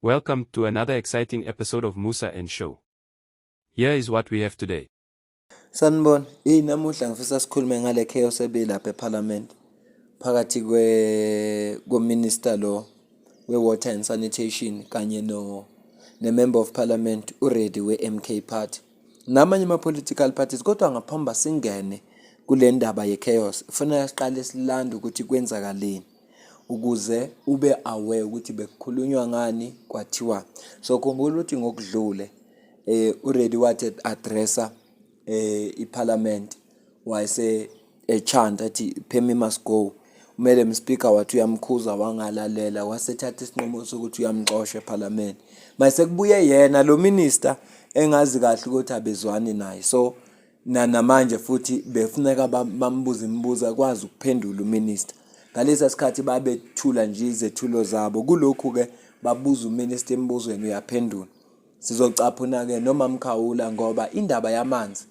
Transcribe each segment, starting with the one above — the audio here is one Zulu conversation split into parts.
Welcome to another exciting episode of Musa and Show. Here is what we have today. Sanibona, namuhla ngifisa sikhulume ngale chaos ebelapha eParliament phakathi ko-Minister lo we-Water and Sanitation kanye ne-Member of Parliament uReady we-MK Party namanye ama-political parties. Kodwa ngaphambi singene kule ndaba ye-chaos kufanele siqale silanda ukuthi kwenzakaleni ukuze ube aware ukuthi bekukhulunywa ngani kwathiwa. So khumbula ukuthi ngokudlule uReady wathi addressa iParliament wayese echant athi Phemi must go. Umele speaker wathi uyamkhuza wangalalela wasethatha isinqumo sokuthi uyamxosha eParliament. Mase kubuye yena lo minister engazi kahle ukuthi abezwani naye. So namanje futhi befuneka bambuza imibuzo akwazi ukuphendula uminister. Ngalesa sikhathi babethula nje izethulo zabo kulokhu ke babuza uminister embuzweni uyaphendula. Sizocaphuna ke noma Mkhawula ngoba indaba yamanzi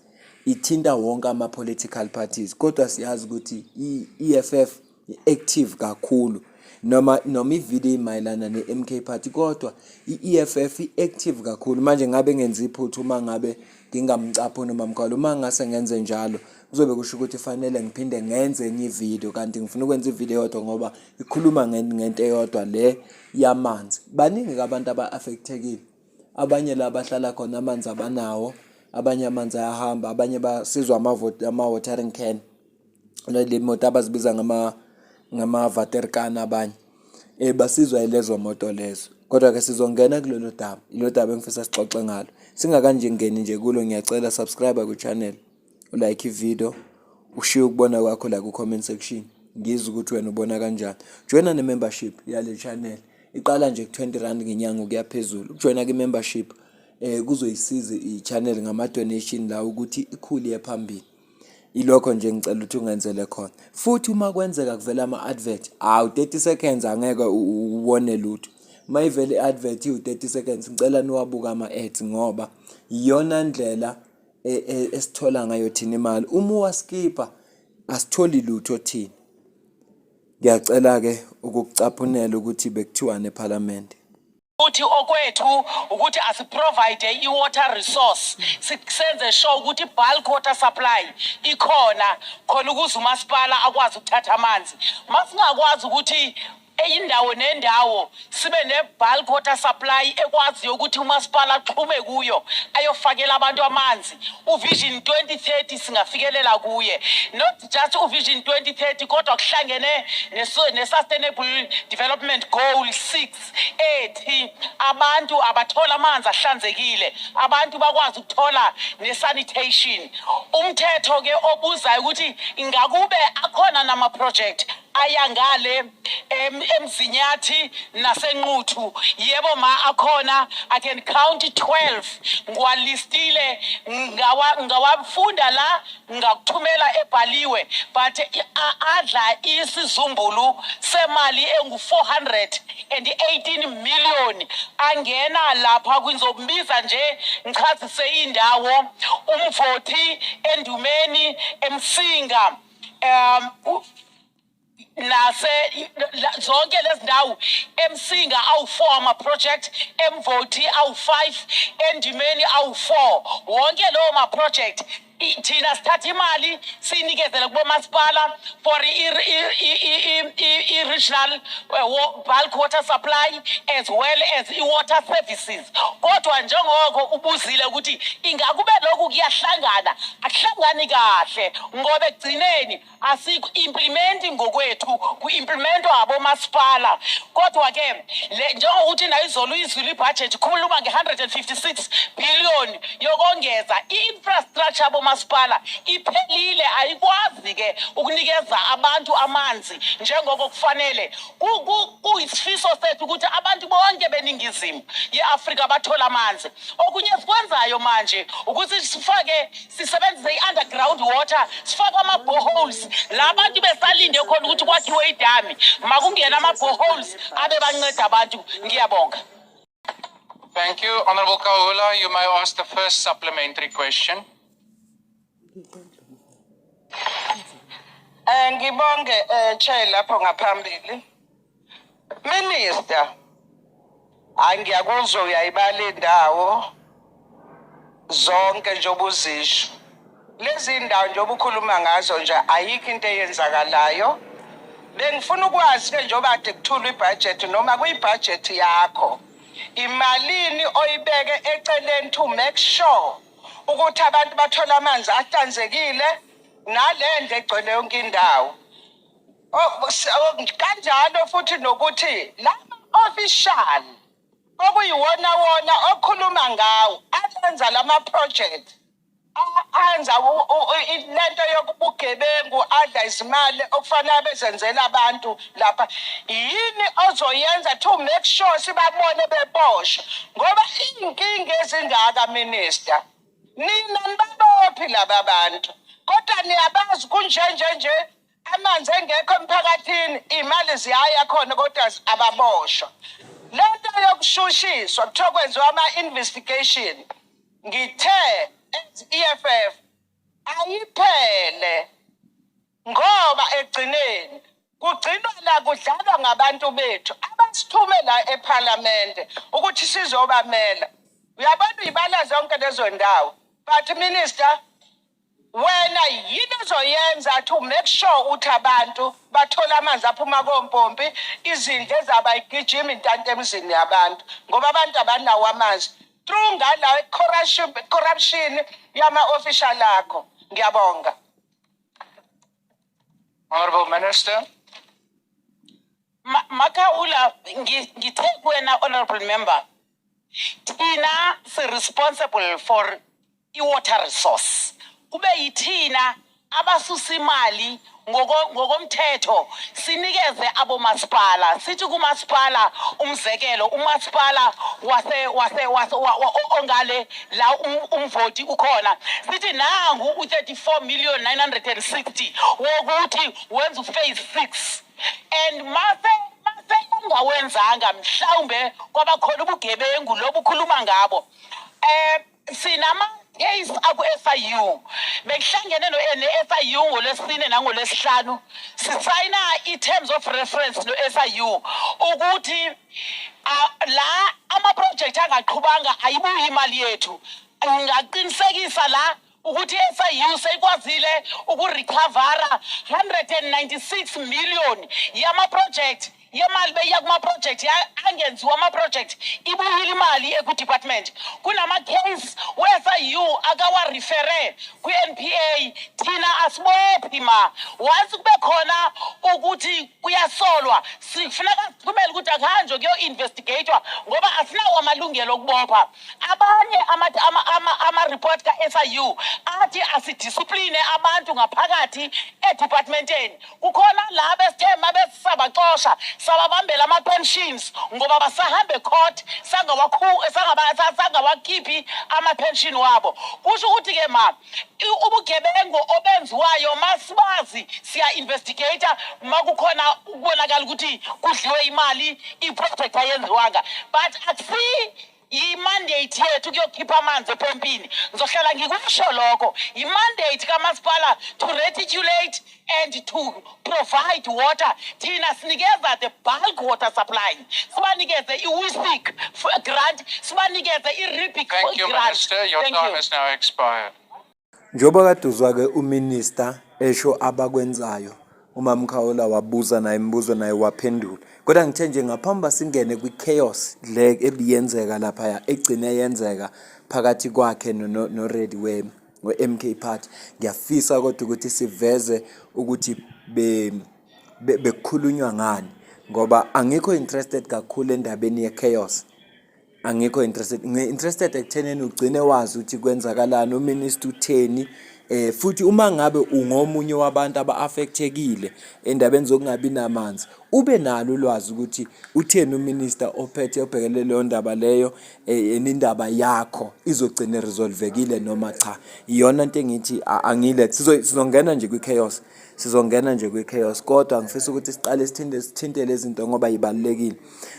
ithinta wonke ama-political parties. Kodwa siyazi ukuthi i-EFF active kakhulu noma ivideo imayelana ne-MK Party, kodwa i-EFF active kakhulu. Manje ngabe ngenza iphutha uma ngabe ngingamcaphuna noma Mkhawula. Uma ngase ngenze njalo kuzobe kusho ukuthi fanele ngiphinde ngenze enye ivideo, kanti ngifuna ukwenza ivideo yodwa ngoba ikhuluma ngento eyodwa le yamanzi. Baningi abantu aba-affectekile. Abanye la bahlala khona amanzi abanawo, abanye amanzi ayahamba, abanye basizwa ama-watering can le moto abazibiza ngama-waterkan abanye basizwa yilezo moto lezo. Kodwa ke sizongena kulelo daba, ilo daba engifisa sixoxe ngalo. Singakanje ngeni nje kulo, ngiyacela subscribe ku channel, ulike ivideo, ushiye ukubona kwakho la ku comment section. Ngizwe ukuthi wena ubona kanjani. Joina ne-membership yale channel. Iqala nje ku-R20 ngenyanga ukuya phezulu. Ukujoina ke-membership kuzoyisiza i-channel ngama-donation la ukuthi ikhule phambili. Ilokho nje ngicela ukuthi ungenzele khona. Futhi uma kwenzeka kuvela ama-advert, 30 seconds angeke ubone lutho. Uma ivele i-advert u-30 seconds ngicela niwabuka ama-ads ngoba iyona ndlela esithola ngayo thina imali. Uma waskipa asitholi lutho thina. Ngiyacela ke ukukucaphunela ukuthi bekuthiwa neParliament. Uthi okwethu ukuthi asiprovide i-water resource, sisenze sure ukuthi bulk water supply ikhona khona ukuze umasipala akwazi ukuthatha amanzi. Masingakwazi ukuthi indawo nendawo sibe ne-bulk water supply ekwaziyo ukuthi umasipala axhume kuyo ayofakela abantu amanzi, uvision 2030 singafikelela kuye. Not just uvision 2030 kodwa kuhlangene ne-sustainable development goal 6 ethi abantu abathola amanzi ahlanzekile, abantu bakwazi ukuthola ne-sanitation. Umthetho ke obuzayo ukuthi ingakube akhona nama-project ayangale emzinyathi nasenquthu. Yebo ma akhona, I can count 12 ngwalistile, ngawafunda la ngakuthumela ebhaliwe, but adla isizumbulu semali engu-418 million angena lapha kwinzombiza nje ngichazise indawo umvoti endumeni eMsinga nase zonke lezi ndawo eMsinga awu4 ama-project, emvoti awu5, endimeni awu4. Wonke lowo ma-project thina sithatha imali siyinikezele kubomasipala for i-regional bulk water supply as well as i-water services. Kodwa njengoko ubuzile ukuthi ingakube lokhu kuyahlangana, akuhlangani kahle ngoba ekugcineni asiku-implementi ngokwethu, ku-implementwa abomasipala. Kodwa ke njengokuthi nayo izolo izulu ibudget khuluma nge-156 billion yokongeza i-infrastructure masipala iphelile, ayikwazi ke ukunikeza abantu amanzi njengoko kufanele. Kuyisifiso sethu ukuthi abantu bonke beningizimu ye-Afrika bathola amanzi. Okunye sikwenzayo manje ukuthi sisebenzise i-underground water, sifake ama-boreholes la abantu besalinde khona ukuthi kwakhiwe idami, makungena ama-boreholes abe banceda abantu. Ngiyabonga. Thank you, Honorable Kahula. You may ask the first supplementary question. Ngibonge Chair lapho ngaphambili. Minister, Angiyakuzwa uyayibala indawo zonke nje obuzisho. Lezi ndawo nje obukhuluma ngazo nje ayikho into eyenzakalayo. Bengifuna ukwazi ke njengoba ade kuthula ibudget noma kuyibudget yakho. Imalini oyibeke eceleni to make sure ukuthi abantu bathola amanzi ahlanzekile nalendo egcwele yonke indawo. Kanjalo futhi nokuthi lama official okuyiwona wona okhuluma ngawo abenza lama project ayenza lento yokubugebengu adla izimali okufanele bezenzela abantu lapha yini ozoyenza to make sure sibabone beboshwe ngoba inkinga ezingaka minister nina nibabophi laba bantu kodwa niyabazi kunjenje amanzi engekho emphakathini imali ziyaya khona kodwa ababoshwa lento yokushushiswa kuthiwa kwenziwa ama-investigation ngithe EFF ayiphele ngoba egcineni kugcinwa la kudlalwa ngabantu bethu abasithume la eParliament ukuthi sizobamela uyabona uyibala zonke lezo ndawo but minister wena yini ozoyenza to make sure ukuthi abantu bathola amanzi aphuma kompompi izinto ezabayigijima intante emzini yabantu ngoba abantu abanawo amanzi through ngala corruption yama-official akho ngiyabonga. Honorable Minister. Makaula ngithe kuwena honorable member thina si-responsible for i-water resource kube yithina abasusa imali ngokomthetho sinikeze abomasipala sithi kumasipala umzekelo umasipala wase ongale la umvoti ukhona sithi nangu u34,960 wokuthi wenza uphase 6 and mase engawenzanga mhlawumbe kwabakhona ubugebengu lobukhuluma ngabo sinama case aku-FIU bekuhlangene no-FIU ngolwesine nangolwesihlanu sisayina i-terms of reference no-FIU ukuthi la ama-project angaqhubanga ayibuyi imali yethu ngingaqinisekisa la ukuthi i-FIU seyikwazile ukurecovera 196 million yama-project yemali beya kuma-project angenziwa ama-project ibuyile imali eku-department kunama-case we-FIU akawarefere kwi-NPA thina asibophi ma once kube khona ukuthi kuyasolwa sifuneka siphumele ukuthi akuhanjwe kuyo-investigatwa ngoba asinawo amalungelo okubopha abanye ama-report ka-FIU athi asidiscipline abantu ngaphakathi edepartmenteni kukhona la besithe mabesisabaxosha sababambela ama-pensions ngoba basahambe court sangawakhiphi ama-pension wabo kusho ukuthi-ke ma ubugebengu obenziwayo masibazi siya-investigate makukhona ukubonakala ukuthi kudliwe imali i-project ayenziwanga but akusiyi i-mandate yethu kuyokhipha amanzi epompini ngizohlala ngikusho lokho i-mandate kamasipala to reticulate and to provide water thina sinikeza the bulk water supply sibanikeze i-WISIC grant sibanikeze i-RIPIC grant. Thank you, Minister. Your time has now expired. Njoba kade uzwa-ke uminister esho abakwenzayo uMamkhawula wabuza naye imibuzo naye waphendula kodwa ngithe nje ngaphambi singene kwi-chaos le ebiyenzeka laphaya egcine yenzeka phakathi kwakhe no-Reddy we-MK Party ngiyafisa kodwa ukuthi siveze ukuthi bekukhulunywa ngani ngoba angikho interested kakhulu endabeni ye-chaos angikho interested ekutheneni ugcine wazi ukuthi kwenzakalani uminister utheni futhi uma ngabe ungomunye wabantu aba-affectekile endabeni zokungabi namanzi ube nalo ulwazi ukuthi utheni uminister ophethe obhekele leyo ndaba leyo indaba yakho izogcina resolvekile noma cha iyona into engithi angile sizongena nje kwi-chaos kodwa ngifisa ukuthi siqale sithinte lezi zinto ngoba yibalulekile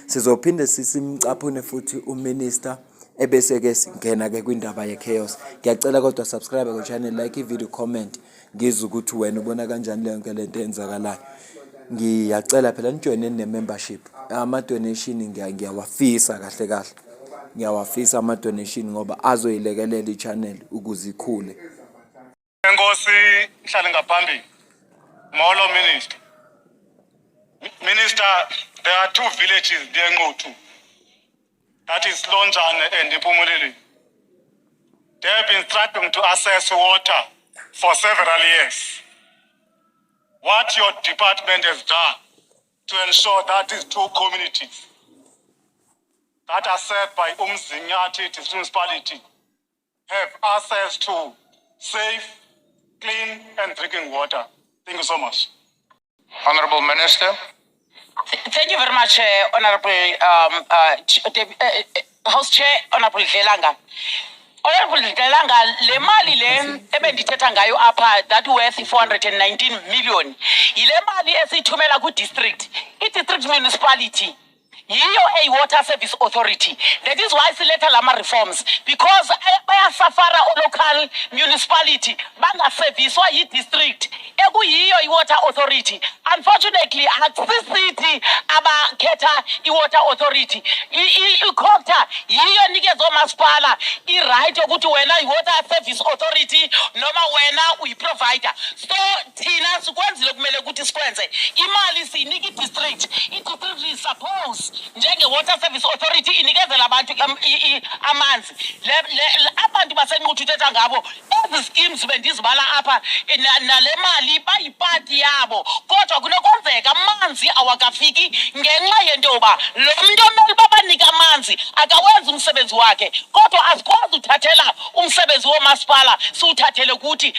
sizophinde sisimcaphune futhi uminister ebese-ke singena-ke kwindaba ye-chaos ngiyacela kodwa subscribe ku-channel like i-video comment ngizwe ukuthi wena ubona kanjani leyo nto lento eyenzakalayo ngiyacela phela nijoyineni ne-membership ama-donation ngiyawafisa kahle kahle. Ngiyawafisa ama-donation ngoba azoyilekelela i-channel ukuze ikhule. Enkosi mhlali ngaphambili. Molo Minister. Minister, there are two villages near Ngotu. That is Lonjane and Ipumulili. They have been struggling to access water for several years. What your department has done to ensure that these two communities that are served by Umzinyati municipality have access to safe, clean and drinking water. Thank you so much. Honorable Minister. Thank you very much, Honorable House Chair, Honorable Dlelanga. Honorable Dlelanga, le mali le ebendithetha ngayo apha that worth 419 million. Yile mali esithumela ku district. I-district municipality yiyo a water service authority. That is why siletha lama reforms, because bayasafara local municipality bangaserviswa yi-district ekuyiyo i-water authority. Unfortunately akusisithi abakhetha i-water authority. I-COGTA yiyo enikeza omasipala i-right yokuthi wena i-water service authority noma wena uyi-provider. So thina sikwenzile kumele ukuthi sikwenze imali siyinika i-district. I-district is supposed njenge-water service authority inikezela abantu amanzi. Abantu baseNquthu uthetha ngabo ezi schemes bendizibala apha nale mali bayipati yabo, kodwa kunokwenzeka amanzi awakafiki ngenxa yento yoba lo muntu omele babanike amanzi akawenzi umsebenzi wakhe. Kodwa asikwazi uthathela umsebenzi womasipala siwuthathele ukuthi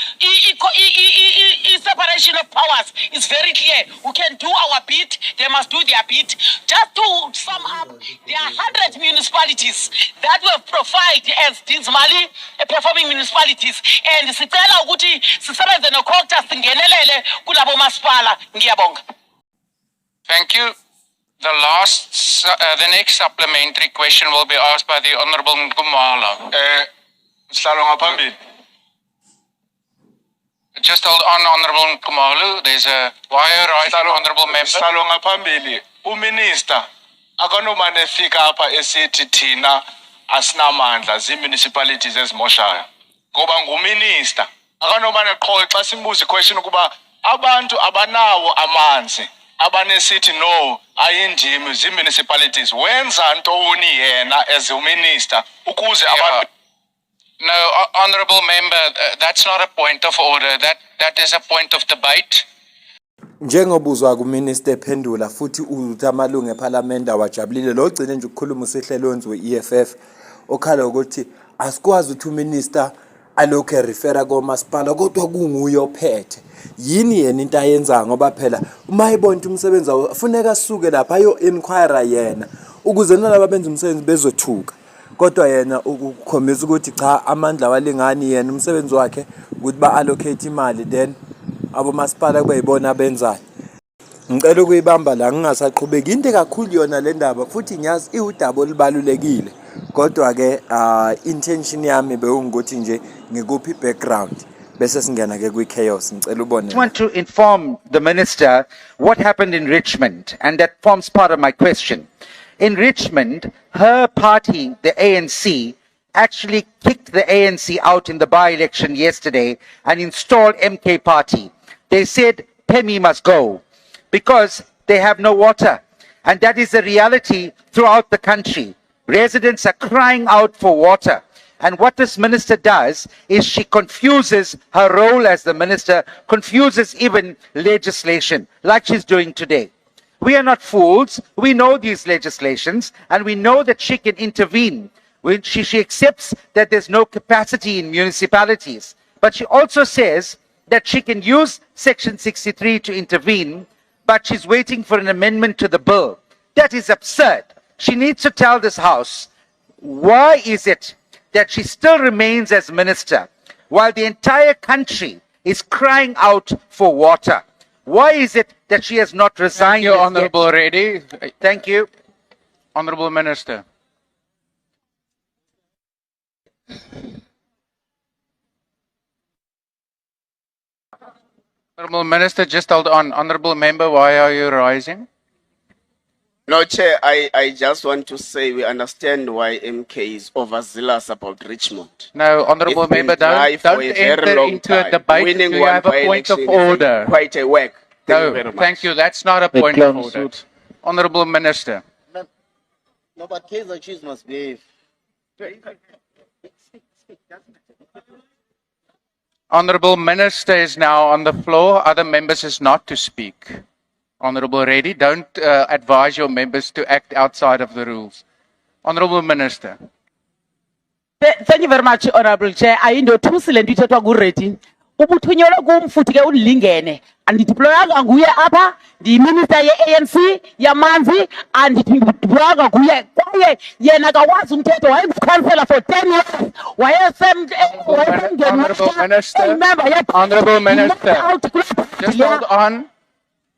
i-separation of powers is very clear. We can do our bit, they must do their bit. Just to sum up, there are 100 municipalities that were profiled as these Mali performing municipalities, and sicela ukuthi sisebenze no-COGTA singenelele kulabo masipala. Ngiyabonga. Thank you. The next supplementary question will be asked by the Honorable Nkumalo. Sihlalo ngaphambili. Just hold on, Honorable Nkumalo. There's a wire right, Honorable Member. Sihlalo ngaphambili. Uminister akanomane efika apha esithi thina asinamandla zi-municipalities ezimoshayo. Ngoba nguminister akanomane qho xa simbuza i-question ukuba abantu abanawo amanzi abanesithi no ayindimi zi-municipalities wenza ntoni yena as a minister ukuze abantu. No, Honorable Member, that's not a point of order. That is a point of debate. Njengobuzwa kuminister ephendula futhi uthi amalungu eParliament awajabulile lo gcine nje ukukhuluma usihlelonzi we-EFF okhala ukuthi asikwazi ukuthi uminister alokhe refera komasipala kodwa kunguye ophethe. Yini yena into ayenza ngoba phela uma ibona umsebenzi ufuneka asuke lapha ayo inquire yena ukuze nalabo benza umsebenzi bezothuka. Kodwa yena ukukhombisa ukuthi cha amandla walingani yena umsebenzi wakhe ukuthi ba-allocate imali then abomasipala kuyibona abenzayo. Ngicela ukuyibamba la ngingasaqhubeki into kakhulu yona le ndaba futhi ngiyazi iwudaba olubalulekile kodwa ke intention yami bewungukuthi nje ngikuphi background bese singena ke kwi-chaos. Ngicela ubone. I want to inform the minister what happened in Richmond, and that forms part of my question. In Richmond, her party, the ANC, actually kicked the ANC out in the by-election yesterday and installed MK Party. They said PEMI must go because they have no water. And that is a reality throughout the country. Residents are crying out for water. And what this minister does is she confuses her role as the minister, confuses even legislation, like she's doing today. We are not fools. We know these legislations, and we know that she can intervene. When she accepts that there's no capacity in municipalities. But she also says that she can use Section 63 to intervene, but she's waiting for an amendment to the bill. That is absurd. She needs to tell this House, why is it that she still remains as minister while the entire country is crying out for water? Why is it that she has not resigned? Thank you, Honorable Reddy. Thank you. Honorable Minister. Honorable Minister, just hold on. Honorable Member, why are you rising? No, Chair, I just want to say we understand why MK is overzealous about Richmond. No, Honourable It's been Member, dry don't for a very enter long into a time. debate. Winning Do you one have a point of by-election is order? quite a work. Thank you very No, much. thank you. That's not a The point of clown order. suit. Honourable Minister. No, but Kaiser Chiefs must behave. Honourable Minister is now on the floor. Other members is not to speak. Honourable Reddy, don't advise your members to act outside of the rules. Honourable Minister. Thank you very much, Honorable Chair. Ayindothusile nto ithethwa kuReddy. Ubuthunyelwe kum futhi ke undilingene. Andideployanga nguye apha, ndiyiminister ye-ANC yamanzi, andideployanga nguye kwaye yena kawazi umthetho, wayengukhansela for 10 years. Honourable Minister. Honourable Minister. Just hold on.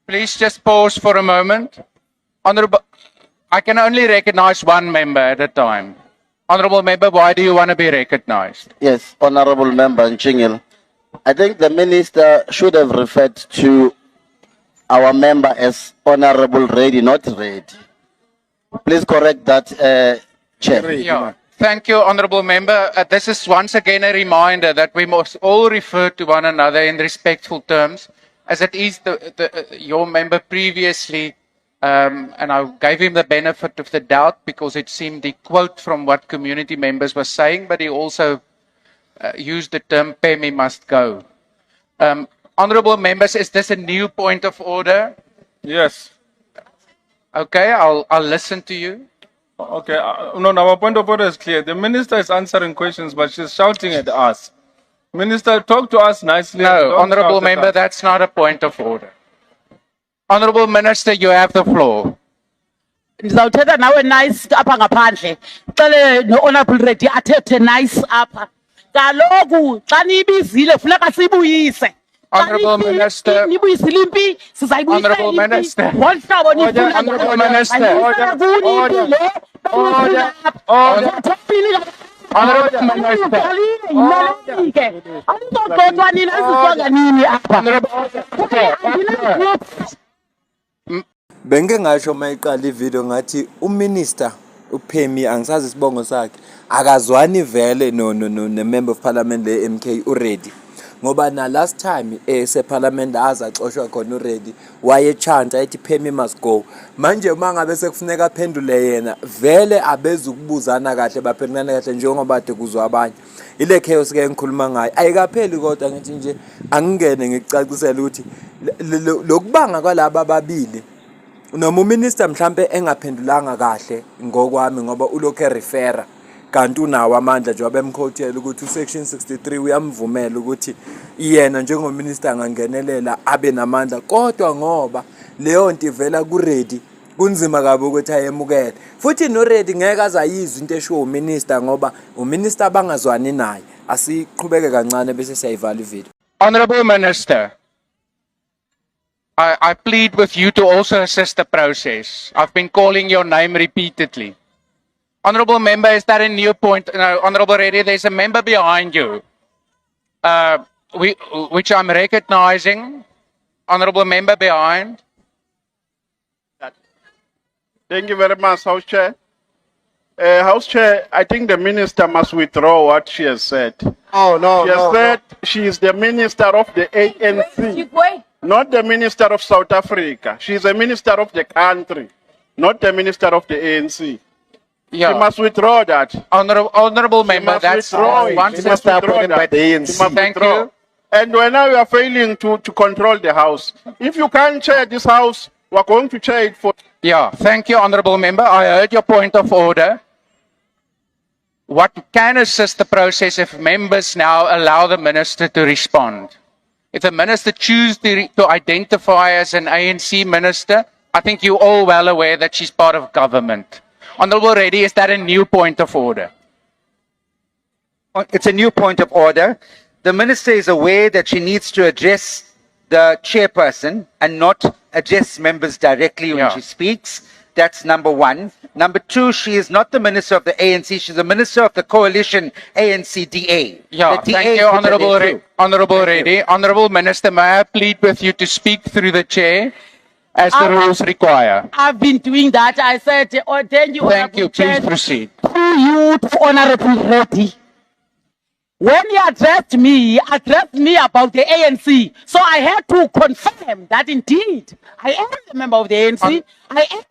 Please just pause for a moment. Honourable, I can only recognize one member at a time. Honourable Member, why do you want to be recognized? Yes, Honorable Member Nchingil. I think the minister should have referred to our member as Honorable Reddy, not Reddy. Please correct that, Chair. Yeah. Thank you, Honourable Member. This is once again a reminder that we must all refer to one another in respectful terms, as it is your member previously, and I gave him the benefit of the doubt because it seemed the quote from what community members were saying, but he also used the term "Pemi must go." Honourable members, is this a new point of order? Yes. Okay, I'll listen to you. Okay. No, our point of order is clear. The minister is answering questions, but she's shouting at us. Minister, talk to us nicely. No, Don't Honourable shout at Member, us. that's not a point of order. Honourable Minister, you have the floor. Ndizawuthetha nawe nice apha ngaphandle. Cele no-Honorable Reddy athethe nice apha. Kaloku xa niyibizile funeka siyibuyise. Honourable Minister. Nibuyisile impi, sizayibuyisa Honourable Minister. Ngolu hlobo nifuna Honourable ngalo. Minister. Ayibuyisela kuni impi le. Honourable Minister. Yimeleke. Anizogxothwa nini, azizonga nini apha. Bengike ngasho mayiqala ivideo ngathi uminister uPhemi angisazi isibongo sakhe akazwani vele no member of parliament le MK uReddy ngoba na last time separlament azaxoshwa khona uReddy wayechanta ethi Phemi must go. Manje mangabe sekufuneka aphendule yena vele abezukubuzana kahle baphendulana kahle njengoba ade kuzwa abanye. Ile chaos ke engikhuluma ngayo ayikapheli kodwa ngithi nje angingene ngikucacisela ukuthi lokubanga kwalaba ababili noma uminister mhlambe engaphendulanga kahle ngokwami ngoba ulokho refera kanti unawo amandla njengoba emkhothela ukuthi usection 63 uyamvumela ukuthi yena njengominister angangenelela abe namandla kodwa ngoba leyo nto ivela kuReddy kunzima kabi ukuthi ayemukele futhi noReddy ngeke azayizwa into esho uminister ngoba uminister bangazwani naye asiqhubeke kancane bese siyayivala ivideo. Honourable Minister, I plead with you to also assist the process. I've been calling your name repeatedly. Honourable Member, is that a new point? No, Honourable Reddy, there's a member behind you, which I'm recognizing. Honourable Member behind. Thank you very much, House Chair. House Chair, I think the minister must withdraw what she has said. Oh, no, She has said she is the minister of the ANC, not the minister of South Africa. She is a minister of the country, not the minister of the ANC. She Yeah. must withdraw that. Honourable She Member, must that's withdraw it. one She step. must withdraw that. She must Thank withdraw. you. And when now you are failing to control the house, if you can't chair this house, we are going to chair it for. Yeah, thank you, Honourable Member. I heard your point of order. What can assist the process if members now allow the minister to respond? If the minister chooses to identify as an ANC minister, I think you're all well aware that she's part of government. Honourable Reddy, is that a new point of order? It's a new point of order. The minister is aware that she needs to address the chairperson and not address members directly when she speaks. That's number one. Number two, she is not the minister of the ANC. She's the minister of the coalition ANC-DA. Yeah, thank you, Honourable Reddy. Honourable Minister, may I plead with you to speak through the chair? as the rules require. I've been doing that. I said, oh, thank you. Thank you. Honorable Please Chair. proceed. Through you to Honorable Reddy. When he addressed me about the ANC. So I had to confirm that indeed I am a member of the ANC. I am.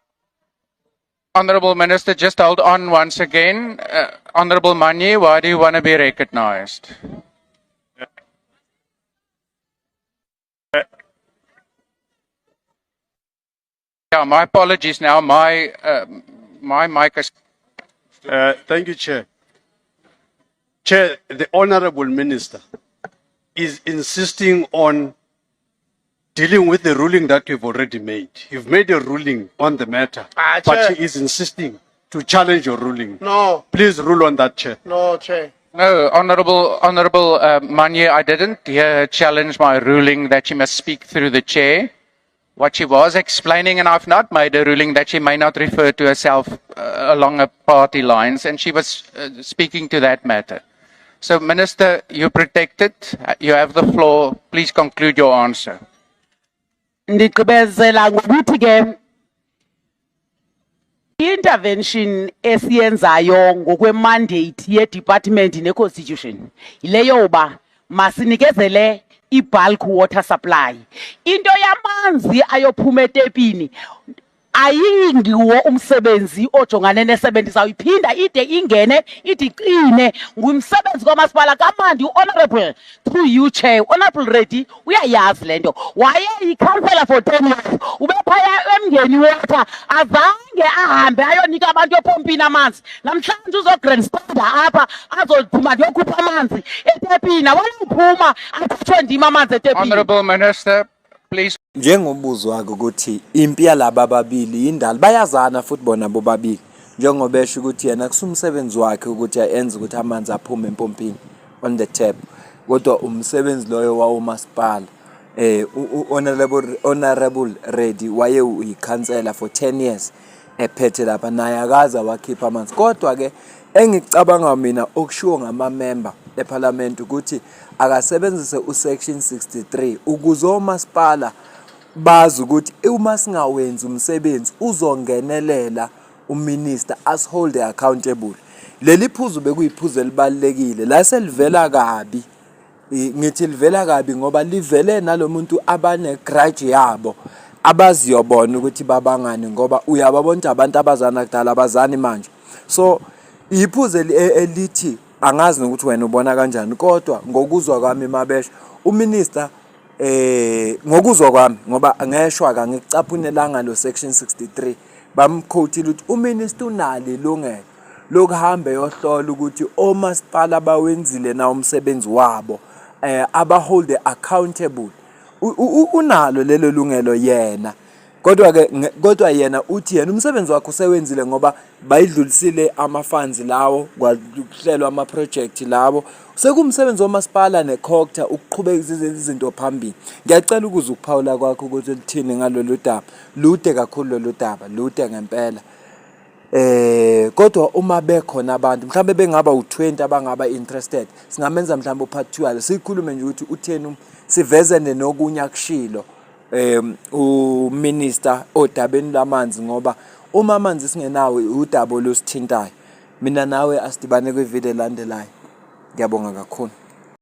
Honorable Minister, just hold on once again. Honorable Manye, why do you want to be recognized? Yeah, my apologies now. My mic is. Thank you, Chair. Chair, the Honorable Minister is insisting on dealing with the ruling that you've already made. You've made a ruling on the matter, but Chair. she is insisting to challenge your ruling. No, Please rule on that, Chair. no, Chair. No, Honorable Manye, I didn't hear her challenge my ruling that she must speak through the chair. What she was explaining, and I've not made a ruling that she may not refer to herself along a party lines, and she was speaking to that matter. So, Minister, you're protected. You have the floor. Please conclude your answer. Ndigqibezela ngokuthi ke intervention esiyenzayo ngokwe-mandate ye-department ne-constitution yileyo uba masinikezele i-bulk water supply. Into yamanzi ayophuma etepini ayingiwo umsebenzi ojongane ne-70 zawuyiphinda ide ingene ide iqine ngumsebenzi kwamasipala kamandi honorable through you chair honorable Reddy uyayazi lento wayeyikhansela for 10 years ubephaya emngeni water azange ahambe ayonika abantu epompini amanzi namhlanje uzograndstanda apha azophuma ndiyokhupha amanzi etepini awalophuma athathwe ndim amanzi etepini. Honorable Minister, please. Njengombuzo wakhe ukuthi impi yalaba ababili indala bayazana futhi bona bobabili njengoba esho ukuthi yena kusumsebenzi wakhe ukuthi ayenze ukuthi amanzi aphume empompini on the tap kodwa umsebenzi loyo wawomasipala honorable Reddy waye uyikhansela for 10 years ephethe lapha naye akaza wakhipha amanzi kodwa ke engicabanga mina okushiwo ngama-member eParliament ukuthi akasebenzise usection 63 ukuze omasipala bazi ukuthi uma singawenzi umsebenzi uzongenelela uminister as hold accountable. Leli phuzu bekuyiphuzu elibalekile la selivela kabi ngithi livela kabi ngoba livele nalomuntu abane grudge yabo abaziyobona ukuthi babangani ngoba uyababona abantu abazana kudala abazani manje. So iphuzu elithi angazi nokuthi wena ubona kanjani kodwa ngokuzwa kwami Mabesha uminister ngokuzwa kwami ngoba ngeshwa ka ngikucaphunelanga lo section 63 bamquote ukuthi uminister unali ilungelo lokuhamba yohlola ukuthi omasipala bawenzile na umsebenzi wabo aba hold accountable unalo lelo lungelo yena kodwa yena uthi yena umsebenzi wakhe usewenzile ngoba bayidlulisile ama-funds lawo kwahlelwa ama-project lawo sekumsebenzi wamasipala nekhokta ukuqhubeka izinto phambili. Ngiyacela ukuze ukuphawula kwakho ukuthi lithini ngalolu daba lude kakhulu lolu daba lude ngempela kodwa uma bekhona abantu mhlawumbe bengaba u20 abangaba interested singamenza mhlawumbe upart 2 sikhulume nje ukuthi utheni sivezene nokunya kushilo uminister odabeni lamanzi ngoba uma amanzi singenawe udaba losithintayo mina nawe asidibane kwivideo elandelayo. Ngiyabonga kakhulu.